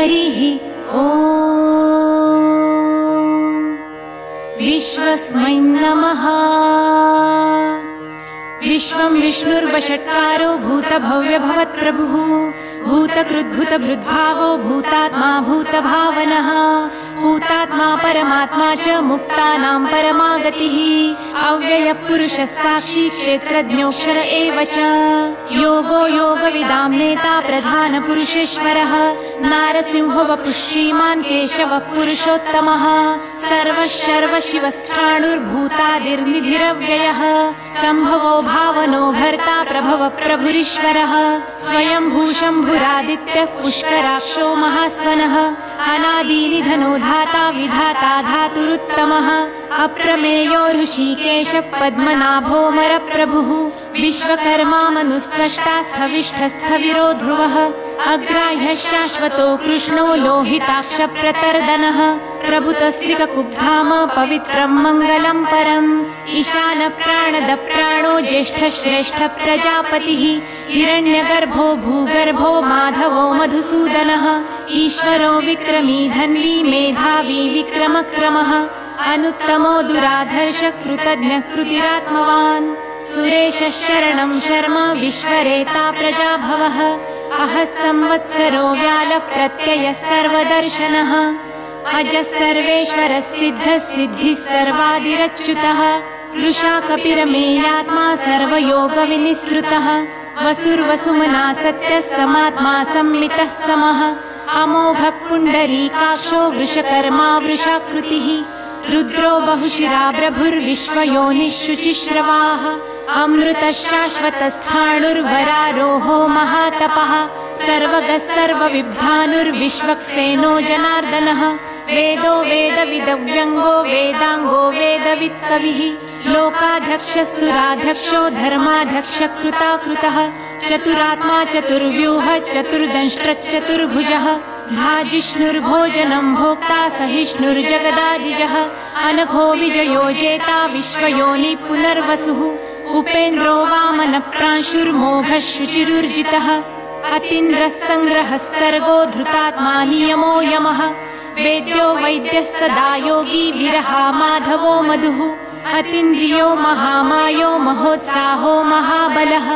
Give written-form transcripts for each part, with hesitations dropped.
हरिः ॐ। विश्वस्मै नमः। विश्वं विष्णुर्वषट्कारो भूतभव्यभवत्प्रभुः भूतकृद्भुतभृद्भावो भूतात्मा भूतभावनः भूतात्मा परमात्मा च मुक्तानां परमागतिः अव्ययपुरुषः साक्षी क्षेत्रज्ञोऽक्षर एव च योगो योगविदां नेता प्रधानपुरुषेश्वरः नारसिंहो वपुः श्रीमान् केशवः पुरुषोत्तमः सर्वशिवस्थाणुर्भूतादिर्निधिरव्ययः सम्भवो भावनो भर्ता प्रभव प्रभुरीश्वरः स्वयंभू शम्भुरादित्यः पुष्कराक्षो महास्वनः अनादिनिधनो धाता विधाता धातुरुत्तमः अप्रमेयो ऋषिकेशः पद्मनाभोऽमरप्रभुः विश्वकर्मा मनुस्त्वष्टा स्थविष्ठस्थविरो ध्रुवः अग्राह्यः शाश्वतो कृष्णो लोहिताक्षप्रतर्दनः प्रभुतस्त्रिककुब्धाम पवित्रं मङ्गलं परम् ईशानप्राणदप्राणो ज्येष्ठः श्रेष्ठः प्रजापतिः हिरण्यगर्भो भूगर्भो माधवो मधुसूदनः ईश्वरो विक्रमी धन्वी मेधावी विक्रमक्रमः अनुत्तमो दुराधर्ष कृतज्ञः कृतिरात्मवान् सुरेशः शरणं शर्म विश्वरेता प्रजाभवः अहः संवत्सरो व्यालः प्रत्ययः सर्वदर्शनः अजः सर्वेश्वरः सिद्धः सिद्धिः सर्वादिरच्युतः वृषा कपिरमेयात्मा सर्वयोगविनिसृतः वसुर्वसुमना सत्यः समात्मा संमितः समः अमोघः पुण्डरीकाक्षो वृषकर्मा वृषाकृतिः रुद्रो बहुशिरा प्रभुर्विश्वयोनिः शुचिश्रवाः अमृतः शाश्वतस्थाणुर्वरारोहो महातपः सर्वगः सर्वविद्वानुर्विश्वक्सेनो जनार्दनः वेदो वेदविदव्यङ्गो वेदाङ्गो वेदवित्कविः लोकाध्यक्षः सुराध्यक्षो धर्माध्यक्षः कृताकृतः चतुरात्मा चतुर्व्यूहः चतुर्दंष्ट्रश्चतुर्भुजः भाजिष्णुर्भोजनं भोक्ता सहिष्णुर्जगदादिजः अनघो विजयो जेता विश्वयोनि पुनर्वसुः उपेन्द्रो वामनप्रांशुर्मोघः शुचिरुर्जितः अतीन्द्रः सङ्ग्रहः सर्गो धृतात्मा नियमो यमः वेद्यो वैद्यः सदा योगी विरहा माधवो मधुः अतीन्द्रियो महामायो महोत्साहो महाबलः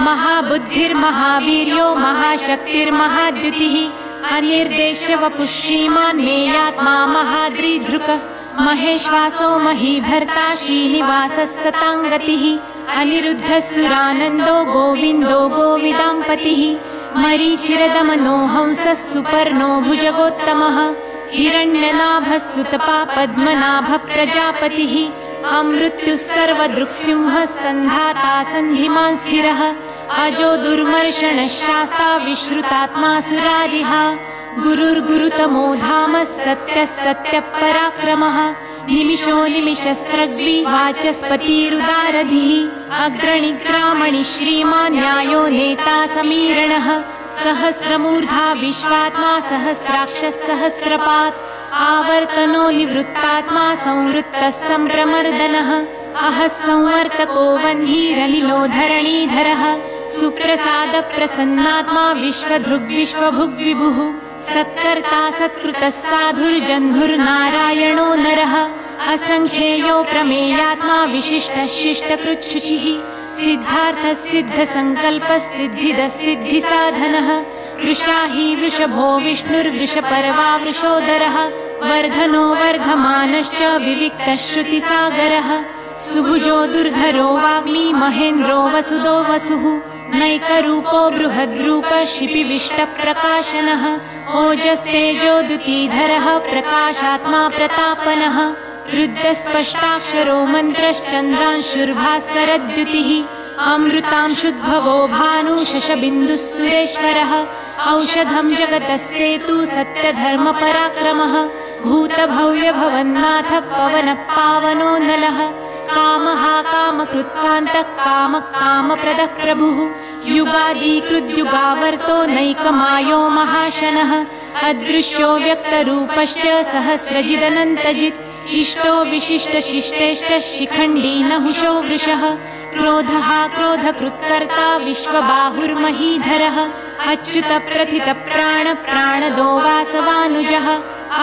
महाबुद्धिर्महावीर्यो महाशक्तिर्महाद्युतिः अनिर्देश्य वपुः श्रीमान् मेयात्मा महाद्रिधृकः महेश्वासो महीभर्ता श्रीनिवासः सताङ्गतिः अनिरुद्धः सुरानन्दो गोविन्दो गोविदाम्पतिः मरीचिरदमनो हंसः सुपर्णो भुजगोत्तमः हिरण्यनाभः सुतपा पद्मनाभः प्रजापतिः अमृत्युः सर्वदृक्सिंहः सन्धाता सन्धिमान् स्थिरः अजो दुर्मर्षणः शास्ता विश्रुतात्मा सुरारिः गुरुर्गुरुतमो धामः सत्यः सत्यपराक्रमः निमिषो निमिषस्रग्वी वाचस्पतिरुदारधिः अग्रणिग्रामणि श्रीमान् न्यायो नेता समीरणः सहस्रमूर्धा विश्वात्मा सहस्राक्षः सहस्रपात् आवर्तनो निवृत्तात्मा संवृत्तः सम्प्रमर्दनः अहः संवर्तको वह्निरलिलो धरणीधरः सुप्रसाद प्रसन्नात्मा विश्वधृग्विश्वभुग्विभुः सत्कर्ता सत्कृतः साधुर्जह्नुर्नारायणो नरः असंख्येयो प्रमेयात्मा विशिष्टः शिष्टकृच्छुचिः सिद्धार्थः सिद्धसङ्कल्पः सिद्धिदः सिद्धिसाधनः वृषाही वृषभो विष्णुर्वृषपर्वा वृषोदरः वर्धनो वर्धमानश्च विविक्तः श्रुतिसागरः सुभुजो दुर्धरो वाग्मी महेन्द्रो वसुदो वसुः नैकरूपो बृहद्रूपः शिपिविष्टप्रकाशनः ओजस्तेजोद्युतिधरः प्रकाशात्मा प्रतापनः रुद्रस्पष्टाक्षरो मन्त्रश्चन्द्रांशुर्भास्करद्युतिः अमृतांशुद्भवो भानु शशबिन्दुः सुरेश्वरः औषधं जगतस्सेतु सत्यधर्मपराक्रमः भूतभव्यभवन्नाथ पवनः पावनो नलः कामः कामकृत्कान्तः कामः कामप्रदः प्रभुः युगादिकृद्युगावर्तो नैकमायो महाशनः अदृश्यो व्यक्तरूपश्च सहस्रजिदनन्तजित् इष्टो विशिष्टशिष्टेष्टः शिखण्डी नहुषो वृषः क्रोधः क्रोधकृत्कर्ता विश्वबाहुर्महीधरः अच्युत प्रथित प्राण प्राणदो वासवानुजः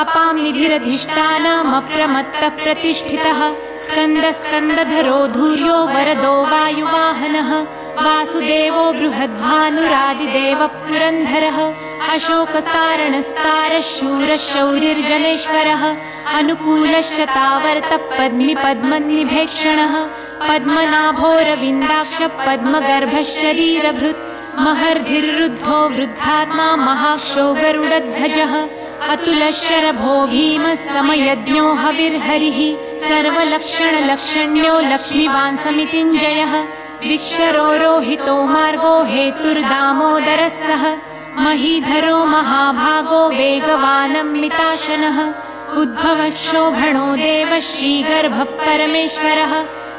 अपां निधिरधिष्ठानमप्रमत्त प्रतिष्ठितः स्कन्द स्कन्दधरो धूर्यो वरदो वायुवाहनः वासुदेवो बृहद्भानुरादिदेव पुरन्धरः अशोकस्तारणस्तारः शूरः शौरिर्जनेश्वरः अनुकूलश्च तावर्त पद्मी पद्मनिभेक्षणः पद्मनाभोरविन्दाक्ष पद्मगर्भश्चरीरभृत् महर्धिर्रुद्धो वृद्धात्मा महाक्षो गरुडध्वजः अतुलशरभो भीमः समयज्ञो हविर्हरिः सर्वलक्षणलक्षण्यो लक्ष्मीवान् समितिञ्जयः विक्षरोहितो मार्गो हेतुर्दामोदरः सः महीधरो महाभागो वेगवानमिताशनः उद्भवः शोभणो देवः श्रीगर्भः परमेश्वरः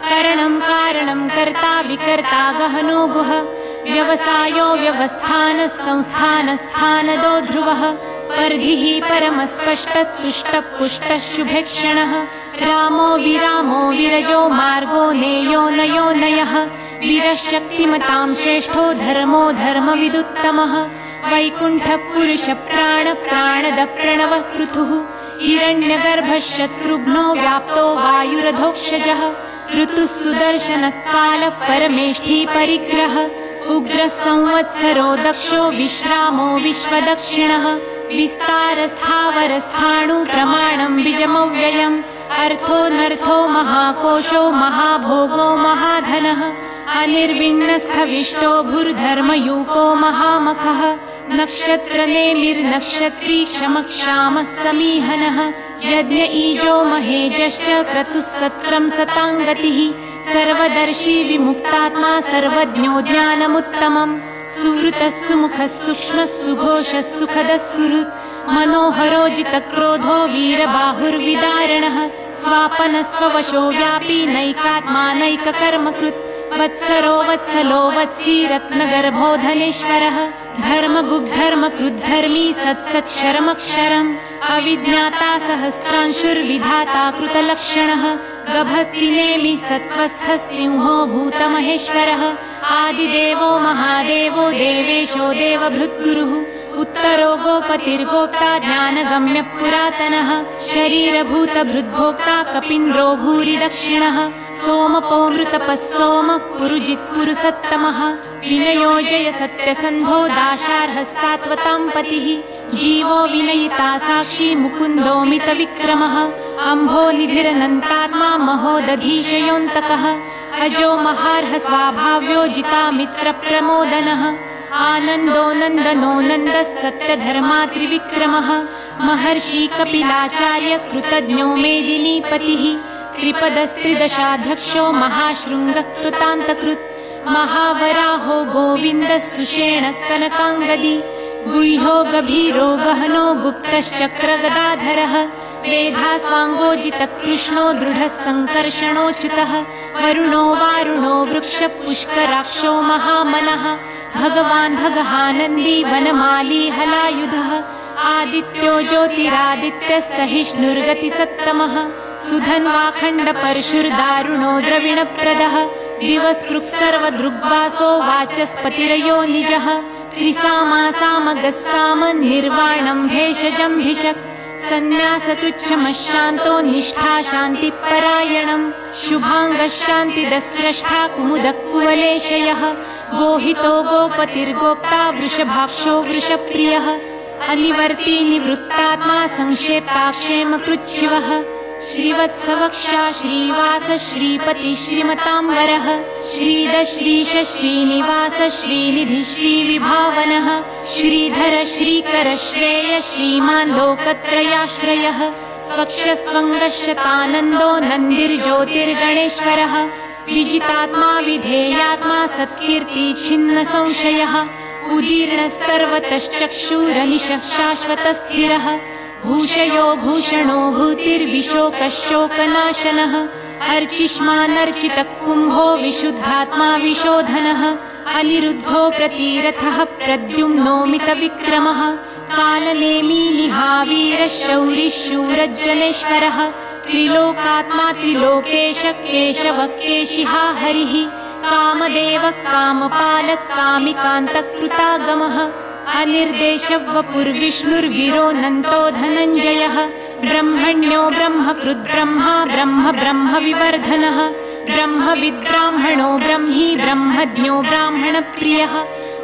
करणं कारणं कर्ता विकर्ता गहनो गुह व्यवसायो व्यवस्थानः संस्थानस्थानदो ध्रुवः पर्धिः परमस्पष्टतुष्टपुष्टः शुभेक्षणः रामो विरामो विरजो मार्गो नेयो नयो नयः वीरशक्तिमतां श्रेष्ठो धर्मो धर्मविदुत्तमः वैकुण्ठः पुरुष प्राण प्राणद प्रणवः पृथुः हिरण्यगर्भः शत्रुघ्नो व्याप्तो वायुरधोक्षजः ऋतुः सुदर्शनः कालः परमेष्ठी परिग्रह उग्रः संवत्सरो दक्षो विश्रामो विश्वदक्षिणः विस्तारस्थावरस्थाणु प्रमाणं बीजमव्ययम् अर्थो महाकोशो महाभोगो महाधनः अनिर्विण्णस्थविष्टो भूर्धर्मयूपो महामखः नक्षत्रनेमिर्नक्षत्री क्षमक्षामः समीहनः यज्ञ ईजो महेजश्च क्रतुः सत्रं सताङ्गतिः सर्वदर्शी विमुक्तात्मा सर्वज्ञो ज्ञानमुत्तमम् सुहृतः सुमुखः सूक्ष्मः सुघोषः सुखदः सुहृत् मनोहरो जितक्रोधो वीरबाहुर्विदारणः स्वापनस्ववशो व्यापी नैकात्मा नैककर्मकृत् वत्सरो वत्सलो वत्सी रत्नगर्भो धनेश्वरः धर्मगुब्धर्मकृद्धर्मी सत्सत्क्षरमक्षरम् अविज्ञाता सहस्रांशुर्विधाता कृतलक्षणः गभस्तिनेमि सत्त्वस्थः सिंहो भूतमहेश्वरः आदिदेवो महादेवो देवेशो देवभृद्गुरुः उत्तरो गोपतिर्गोप्ता ज्ञानगम्य पुरातनः शरीरभूतभृद्भोक्ता कपीन्द्रो भूरि दक्षिणः सोमपोमृतपः सोमः पुरुजित्पुरुसत्तमः विनयोजय सत्यसन्धो दाशार्हः सात्वतां पतिः जीवो विनयिता साक्षी मुकुन्दोमितविक्रमः अम्भोनिधिरनन्तात्मा महोदधीशयोऽन्तकः अजो महार्ह स्वाभाव्यो जितामित्रप्रमोदनः आनन्दो नन्दनो नन्दः सत्यधर्मा त्रिविक्रमः महर्षि कपिलाचार्य कृतज्ञो मेदिनीपतिः त्रिपदस्त्रिदशाध्यक्षो महाशृङ्गः कृतान्तकृत् महावराहो गोविन्दः सुषेण कनकाङ्गदी गुह्यो गभीरो गहनो गुप्तश्चक्रगदाधरः वेधास्वाङ्गोजितकृष्णो दृढः सङ्कर्षणोच्युतः वरुणो वारुणो वृक्षपुष्कराक्षो महामनः भगवान् भगहानन्दी वनमाली हलायुधः आदित्यो ज्योतिरादित्यः सहिष्णुर्गतिसत्तमः सुधन्वाखण्डपरशुर्दारुणो द्रविणप्रदः दिवस्पृक् सर्वदृग्वासो वाचस्पतिरयो निजः त्रिसामासामगस्साम निर्वाणं भेषजं भिषक् सन्न्यासकृच्छमशान्तो निष्ठा शान्तिपरायणम् शुभाङ्गशान्तिदस्रष्टा कुमुदकुवलेशयः गोहितो गोपतिर्गोप्ता वृषभाक्षो वृषप्रियः अनिवर्ती निवृत्तात्मा संक्षेप्ताक्षेमकृच्छिवः श्रीवत्सवक्षा श्रीवास श्रीपति श्रीमताम्बरः श्रीद श्रीश श्रीनिवास श्रीनिधि श्रीविभावनः श्रीधर श्रीकर श्रेय श्रीमान् लोकत्रयाश्रयः स्वक्षस्वङ्गश्चतानन्दो नन्दिर्ज्योतिर्गणेश्वरः विजितात्मा विधेयात्मा सत्कीर्ति छिन्न संशयः उदीर्णः सर्वतश्चक्षुरनिशः शाश्वतस्थिरः भूषयो भूषणो भूतिर्विशोकशोकनाशनः अर्चिष्मानर्चितः कुम्भो विशुद्धात्मा विशोधनः अनिरुद्धो प्रतिरथः प्रद्युम्नोमितविक्रमः कालनेमी निहावीरः शौरिः शूरज्जनेश्वरः त्रिलोकात्मा त्रिलोकेश केशवः केशिहा हरिः कामदेव कामपालः कामिकान्तकृतागमः अनिर्देशवपुर्विष्णुर्वीरोऽनन्तो धनञ्जयः ब्रह्मण्यो ब्रह्मकृद्ब्रह्मा ब्रह्म ब्रह्मविवर्धनः ब्रह्मविद्ब्राह्मणो ब्रह्मी ब्रह्मज्ञो ब्राह्मणप्रियः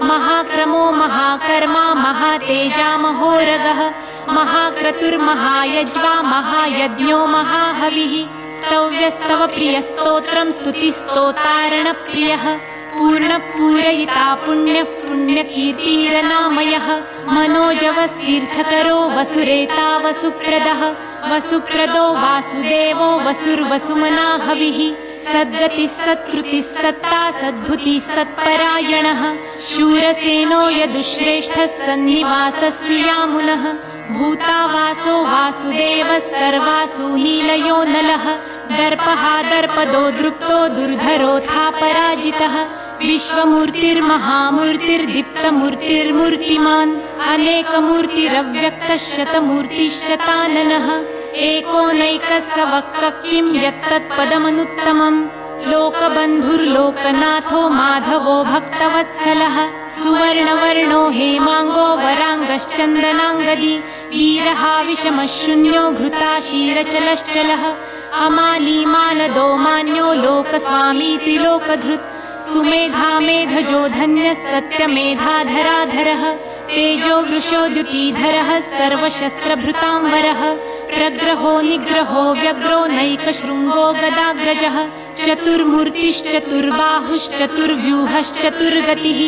महाक्रमो महाकर्मा महातेजा महोरगः महाक्रतुर्महायज्वा महायज्ञो महाहविः स्तव्यस्तव प्रियस्तोत्रं स्तुतिस्तोतारणप्रियः पूर्णपूरयिता पुण्यः पुण्यकीर्तिरनामयः मनोजवस्तीर्थकरो वसुरेता वसुप्रदः वसुप्रदो वासुदेवो वसुर्वसुमना हविः सद्गतिः सत्कृतिः सत्ता सद्भुतिः सत्परायणः शूरसेनो यदुश्रेष्ठः सन्निवासः सुयामुनः भूतावासो वासुदेवः सर्वासु नीलयो नलः दर्पः दर्पदो दृप्तो दुर्धरोऽथा पराजितः विश्वमूर्तिर्महामूर्तिर्दीप्तमूर्तिर्मूर्तिमान् अनेकमूर्तिरव्यक्तः शतमूर्तिश्शताननः एकोनैकः स वक्तः किं यत्तत्पदमनुत्तमम् लोकबन्धुर्लोकनाथो माधवो भक्तवत्सलः सुवर्णवर्णो हेमाङ्गो वराङ्गश्चन्दनाङ्गदी वीरहाविषमशून्यो घृताशीरचलश्चलः अमालीमालदो मान्यो लोकस्वामी त्रिलोकधृत् सुमेधामेधजो धन्यः सत्यमेधाधराधरः तेजो वृषो द्युतिधरः सर्वशस्त्रभृतांवरः प्रग्रहो निग्रहो व्यग्रो नैकशृङ्गो गदाग्रजः चतुर्मूर्तिश्चतुर्बाहुश्चतुर्व्यूहश्चतुर्गतिः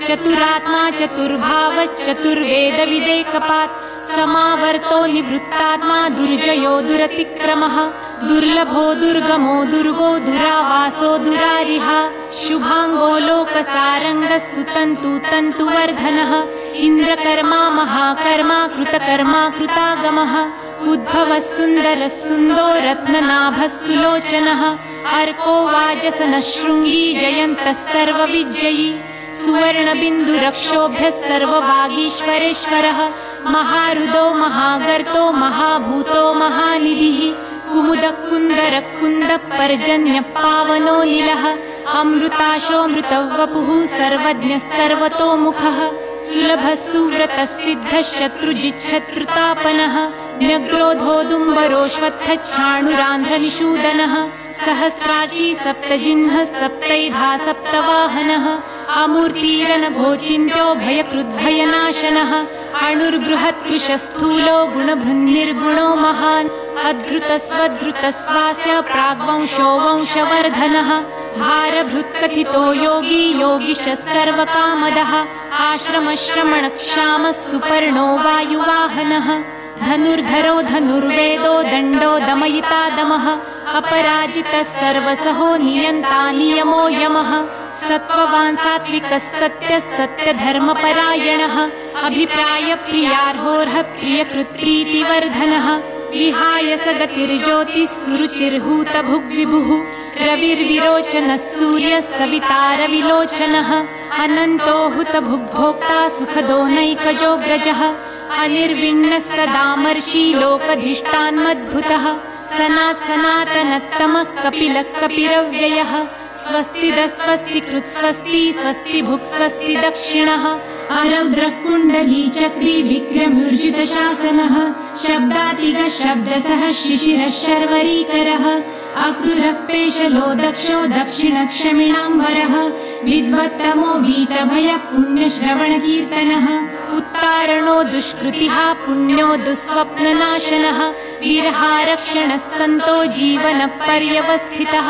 चतुरात्मा चतुर्भावश्चतुर्वेदविदेकपात् समावर्तो निवृत्तात्मा दुर्जयो दुरतिक्रमः दुर्लभो दुर्गमो दुर्गो दुरावासो दुरारिहा शुभाङ्गो लोकसारङ्गः सुतन्तु तन्तुवर्धनः इन्द्रकर्मा महाकर्मा कृतकर्मा कृतागमः उद्भवः सुन्दरः सुन्दो रत्ननाभः सुलोचनः अर्को वाजसनः शृङ्गी जयन्तः सर्वविजयी सुवर्णबिन्दुरक्षोभ्यः सर्ववागीश्वरेश्वरः महारुदो महागर्तो महाभूतो महानिधिः कुमुदकुन्दरकुन्दपर्जन्यः पावनो नीलः अमृताशोऽमृतवपुः सर्वज्ञः सर्वतोमुखः सुलभः सुव्रतः सिद्धः शत्रुजिच्छत्रुतापनः न्यग्रोधोदुम्बरोऽश्वत्थच्छाणुरान्ध्रनिषूदनः सहस्राची सप्तजिह्नः सप्तैधा सप्तवाहनः अमूर्तिरनघोचिन्त्यो भयकृद्भयनाशनः अणुर्बृहत्कृशस्थूलो गुणभृन्निर्गुणो महान् अधृतस्वधृतस्वास्य प्राग्वंशो वंशवर्धनः भारभृत्कथितो योगी योगिशः सर्वकामदः आश्रमश्रमणक्षामः सुपर्णो वायुवाहनः धनुर्धरो धनुर्वेदो दण्डो दमयिता दमः अपराजितः सर्वसहो नियन्ता नियमो यमः सत्त्ववान् सात्विकः सत्यः सत्यधर्मपरायणः अभिप्रायप्रियार्होर्ह प्रियकृत्प्रीतिवर्धनः विहाय स गतिर्ज्योतिः सुरुचिर्हूतभुग्विभुः रविर्विरोचनः सूर्यः सवितारविलोचनः अनन्तो हुतभुग्भोक्ता सुखदो नैकजोऽग्रजः अनिर्विण्णः सदामर्षि लोकधिष्ठान्मद्भुतः सनातनतमः कपिलः कपिरव्ययः स्वस्तिदस्वस्तिकृत् स्वस्ति स्वस्ति भुक् स्वस्ति दक्षिणः अरौद्रः कुण्डली चक्री विक्रमूर्जितशासनः शब्दातिगः शब्दसः शिशिरः शर्वरीकरः अक्रूरः पेशलो दक्षो दक्षिणक्षमिणाम्बरः विद्वत्तमो वीतभयः पुण्यश्रवणकीर्तनः उत्तारणो दुष्कृतिः पुण्यो दुःस्वप्ननाशनः वीरहारक्षणः सन्तो जीवनपर्यवस्थितः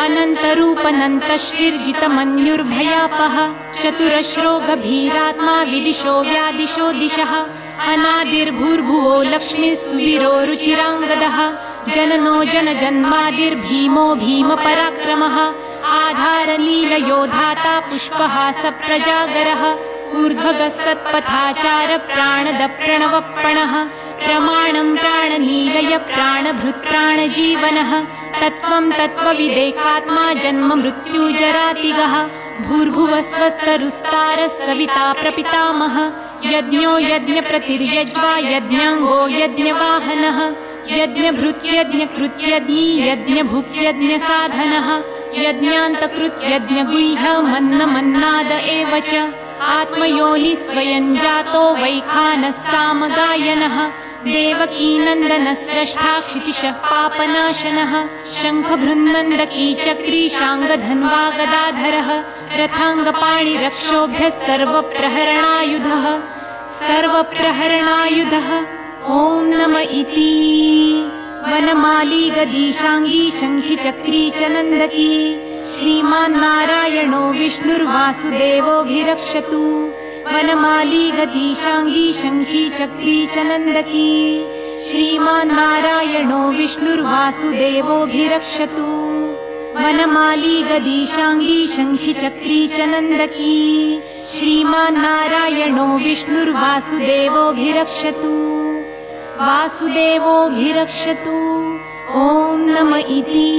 अनन्तरूपनन्तश्रीर्जितमन्युर्भयापः चतुरश्रो गभीरात्मा विदिशो व्यादिशो दिशः अनादिर्भूर्भुवो लक्ष्मीः सुवीरो रुचिराङ्गदः जननो जनजन्मादिर्भीमो भीमपराक्रमः आधारलीलयोधाता पुष्पहासप्रजागरः ऊर्ध्वगः सत्पथाचार प्राणदप्रणवप्रणः प्रमाणं प्राणनीलय प्राणभृत्प्राणजीवनः तत्त्वं तत्त्वविदेकात्मा जन्म मृत्युजरातिगः भूर्भुवः स्वस्तरुस्तारः सविता प्रपितामहः यज्ञो यज्ञप्रतिर्यज्वा यज्ञाङ्गो यज्ञवाहनः यज्ञभृत्यज्ञकृत्यज्ञी यज्ञभुक्यज्ञसाधनः यज्ञान्तकृत्यज्ञगुह्य मन्नमन्नाद एव च आत्मयोनि स्वयं जातो वैखानः सामगायनः देवकीनन्दनस्रष्टा क्षितिशः पापनाशनः शङ्खभृन्नन्दकी चक्री शाङ्गधन्वा गदाधरः रथाङ्गपाणिरक्षोभ्यः सर्वप्रहरणायुधः ॐ नम इति वनमाली गदीशाङ्गी शङ्खी चक्री च नन्दकी श्रीमान्नारायणो विष्णुर्वासुदेवोऽभिरक्षतु वनमाली गदीशाङ्गी शङ्खी चक्री च नन्दकी श्रीमान्नारायणो विष्णुर्वासुदेवोऽभिरक्षतु वनमाली गदीशाङ्गी शङ्खी चक्री च नन्दकी श्रीमान्नारायणो विष्णुर्वासुदेवोऽभिरक्षतु वासुदेवोऽभिरक्षतु ॐ नम इति।